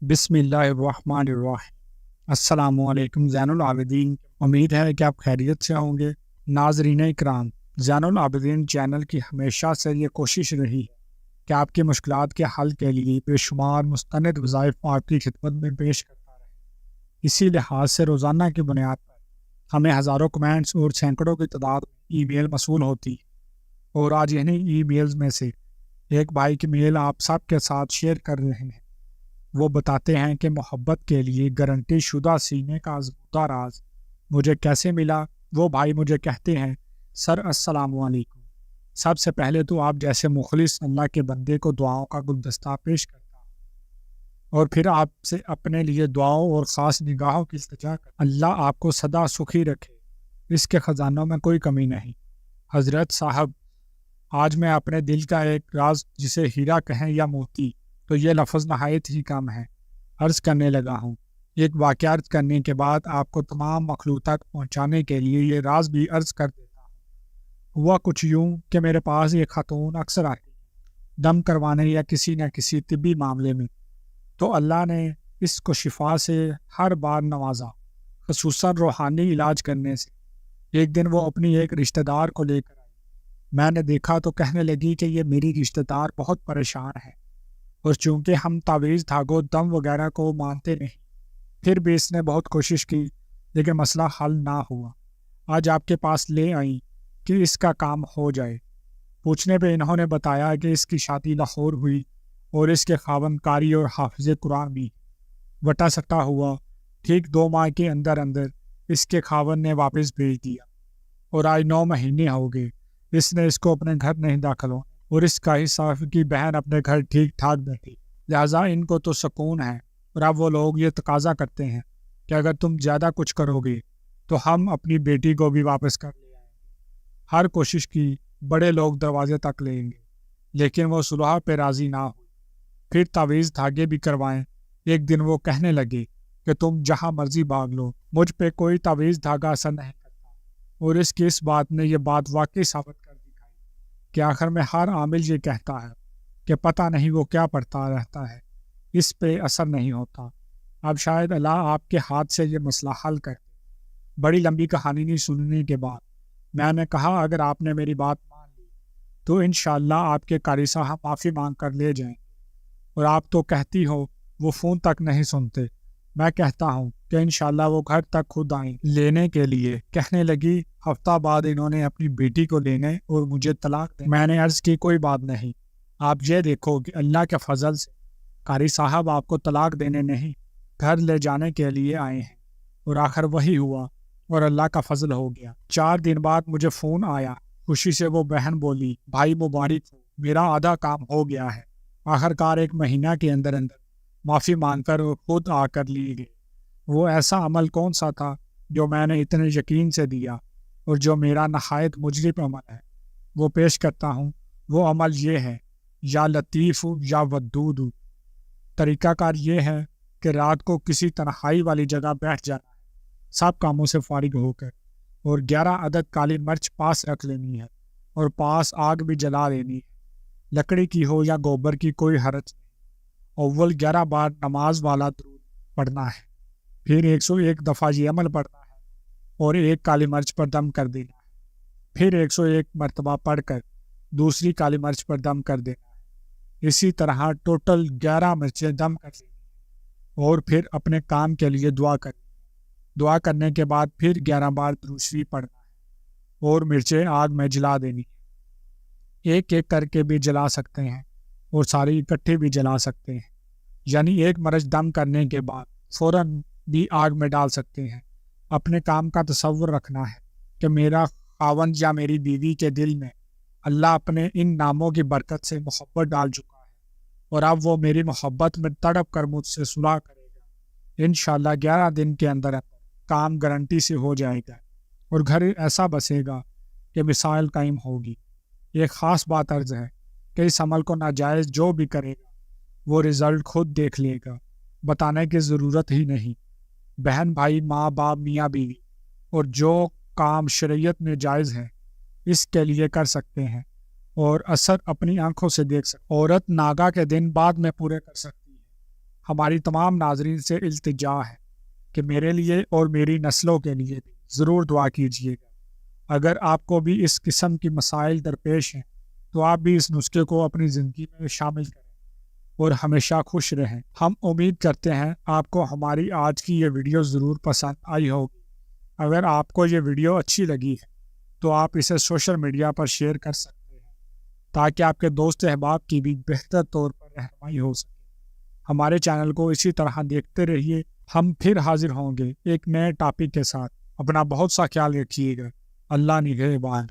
بسم اللہ الرحمن الرحیم۔ السلام علیکم زین العابدین، امید ہے کہ آپ خیریت سے ہوں گے۔ ناظرین اکرام، زین العابدین چینل کی ہمیشہ سے یہ کوشش رہی ہے کہ آپ کی مشکلات کے حل کے لیے بے شمار مستند وظائف آپ کی خدمت میں پیش کرتا رہے۔ اسی لحاظ سے روزانہ کی بنیاد پر ہمیں ہزاروں کمنٹس اور سینکڑوں کی تعداد میں ای میل موصول ہوتی ہے، اور آج انہیں ای میلز میں سے ایک بھائی کی میل آپ سب کے ساتھ شیئر کر رہے ہیں۔ وہ بتاتے ہیں کہ محبت کے لیے گارنٹی شدہ سینے کا ازمودہ راز مجھے کیسے ملا۔ وہ بھائی مجھے کہتے ہیں، سر السلام علیکم، سب سے پہلے تو آپ جیسے مخلص اللہ کے بندے کو دعاؤں کا گلدستہ پیش کرتا ہوں، اور پھر آپ سے اپنے لیے دعاؤں اور خاص نگاہوں کی التجا کرتا ہوں۔ اللہ آپ کو سدا سخی رکھے، اس کے خزانوں میں کوئی کمی نہیں۔ حضرت صاحب، آج میں اپنے دل کا ایک راز، جسے ہیرا کہیں یا موتی، تو یہ لفظ نہایت ہی کم ہے، عرض کرنے لگا ہوں۔ ایک واقعہ عرض کرنے کے بعد آپ کو تمام مخلوق تک پہنچانے کے لیے یہ راز بھی عرض کر دیتا ہوں۔ ہوا کچھ یوں کہ میرے پاس ایک خاتون اکثر آتی ہے، دم کروانے یا کسی نہ کسی طبی معاملے میں، تو اللہ نے اس کو شفا سے ہر بار نوازا، خصوصاً روحانی علاج کرنے سے۔ ایک دن وہ اپنی ایک رشتہ دار کو لے کر آئی۔ میں نے دیکھا تو کہنے لگی کہ یہ میری رشتہ دار بہت پریشان ہے، اور چونکہ ہم تعویذ دھاگوں دم وغیرہ کو مانتے نہیں، پھر بھی اس نے بہت کوشش کی، لیکن مسئلہ حل نہ ہوا۔ آج آپ کے پاس لے آئیں کہ اس کا کام ہو جائے۔ پوچھنے پہ انہوں نے بتایا کہ اس کی شادی لاہور ہوئی، اور اس کے خاوند قاری اور حافظ قرآن بھی۔ وٹا سٹا ہوا، ٹھیک 2 ماہ کے اندر اندر اس کے خاوند نے واپس بھیج دیا، اور آج 9 مہینے ہو گئے اس نے اس کو اپنے گھر نہیں داخل ہونے، اور اس کا حصہ کی بہن اپنے گھر ٹھیک ٹھاک بیٹھی۔ لہٰذا ان کو تو سکون ہے، اور اب وہ لوگ یہ تقاضا کرتے ہیں کہ اگر تم زیادہ کچھ کرو گے تو ہم اپنی بیٹی کو بھی واپس کر لے آئیں گے۔ ہر کوشش کی، بڑے لوگ دروازے تک لیں گے، لیکن وہ صلح پہ راضی نہ ہوئی۔ پھر تعویذ دھاگے بھی کروائیں۔ ایک دن وہ کہنے لگے کہ تم جہاں مرضی بھاگ لو، مجھ پہ کوئی تعویذ دھاگا اثر نہیں کرتا، اور اس کی اس بات نے یہ بات واقعی ثابت کر دکھائی کہ آخر میں ہر عامل یہ کہتا ہے کہ پتہ نہیں وہ کیا پڑھتا رہتا ہے، اس پہ اثر نہیں ہوتا۔ اب شاید اللہ آپ کے ہاتھ سے یہ مسئلہ حل کر دے۔ بڑی لمبی کہانی نہیں سننے کے بعد میں نے کہا، اگر آپ نے میری بات مان لی تو انشاءاللہ آپ کے قاری صاحب معافی مانگ کر لے جائیں گے، اور آپ تو کہتی ہو وہ فون تک نہیں سنتے۔ میں کہتا ہوں کہ انشاءاللہ وہ گھر تک خود آئیں لینے کے لیے۔ کہنے لگی، ہفتہ بعد انہوں نے اپنی بیٹی کو لینے اور مجھے طلاق دیں۔ میں نے عرض کی، کوئی بات نہیں، آپ یہ دیکھو کہ اللہ کے فضل سے قاری صاحب آپ کو طلاق دینے نہیں، گھر لے جانے کے لیے آئے ہیں، اور آخر وہی ہوا، اور اللہ کا فضل ہو گیا۔ 4 دن بعد مجھے فون آیا، خوشی سے وہ بہن بولی، بھائی مبارک ہو، میرا آدھا کام ہو گیا ہے۔ آخرکار 1 مہینہ کے اندر اندر معافی مانگ کر خود آ کر لیے گئے۔ وہ ایسا عمل کون سا تھا جو میں نے اتنے یقین سے دیا، اور جو میرا نہایت مجرب عمل ہے، وہ پیش کرتا ہوں۔ وہ عمل یہ ہے، یا لطیف یا ودود۔ طریقہ کار یہ ہے کہ رات کو کسی تنہائی والی جگہ بیٹھ جانا ہے، سب کاموں سے فارغ ہو کر، اور 11 عدد کالی مرچ پاس رکھ لینی ہے، اور پاس آگ بھی جلا لینی ہے، لکڑی کی ہو یا گوبر کی، کوئی حرج نہیں۔ اول 11 بار نماز والا درود پڑھنا ہے، پھر 101 دفعہ یہ عمل پڑھنا ہے، اور 1 کالی مرچ پر دم کر دینا ہے، پھر 101 مرتبہ پڑھ کر دوسری کالی مرچ پر دم کر دینا ہے۔ اسی طرح ٹوٹل 11 مرچیں دم کر دینی ہیں، اور پھر اپنے کام کے لیے دعا کرنی ہے۔ دعا کرنے کے بعد پھر 11 بار درود شریف پڑھنا ہے، اور مرچیں آگ میں جلا دینی ہے۔ ایک ایک کر کے بھی جلا سکتے ہیں، اور ساری اکٹھے بھی جلا سکتے ہیں، یعنی 1 مرچ دم کرنے کے بعد فوراً بھی آگ میں ڈال سکتے ہیں۔ اپنے کام کا تصور رکھنا ہے کہ میرا خاوند یا میری بیوی کے دل میں اللہ اپنے ان ناموں کی برکت سے محبت ڈال چکا ہے، اور اب وہ میری محبت میں تڑپ کر مجھ سے صلح کرے گا۔ انشاءاللہ 11 دن کے اندر کام گارنٹی سے ہو جائے گا، اور گھر ایسا بسے گا کہ مثال قائم ہوگی۔ ایک خاص بات عرض ہے کہ اس عمل کو ناجائز جو بھی کرے گا وہ رزلٹ خود دیکھ لے گا، بتانے کی ضرورت ہی نہیں۔ بہن بھائی، ماں باپ، میاں بیوی، اور جو کام شریعت میں جائز ہے اس کے لیے کر سکتے ہیں، اور اثر اپنی آنکھوں سے دیکھ سکتے۔ عورت ناگا کے دن بعد میں پورے کر سکتی ہے، ہماری تمام ناظرین سے التجا ہے کہ میرے لیے اور میری نسلوں کے لیے بھی ضرور دعا کیجیے گا۔ اگر آپ کو بھی اس قسم کی مسائل درپیش ہیں تو آپ بھی اس نسخے کو اپنی زندگی میں شامل کریں اور ہمیشہ خوش رہیں۔ ہم امید کرتے ہیں آپ کو ہماری آج کی یہ ویڈیو ضرور پسند آئی ہوگی۔ اگر آپ کو یہ ویڈیو اچھی لگی ہے تو آپ اسے سوشل میڈیا پر شیئر کر سکتے ہیں تاکہ آپ کے دوست احباب کی بھی بہتر طور پر رہنمائی ہو سکے۔ ہمارے چینل کو اسی طرح دیکھتے رہیے۔ ہم پھر حاضر ہوں گے ایک نئے ٹاپک کے ساتھ۔ اپنا بہت سا خیال رکھیے گا۔ اللہ نگہبان۔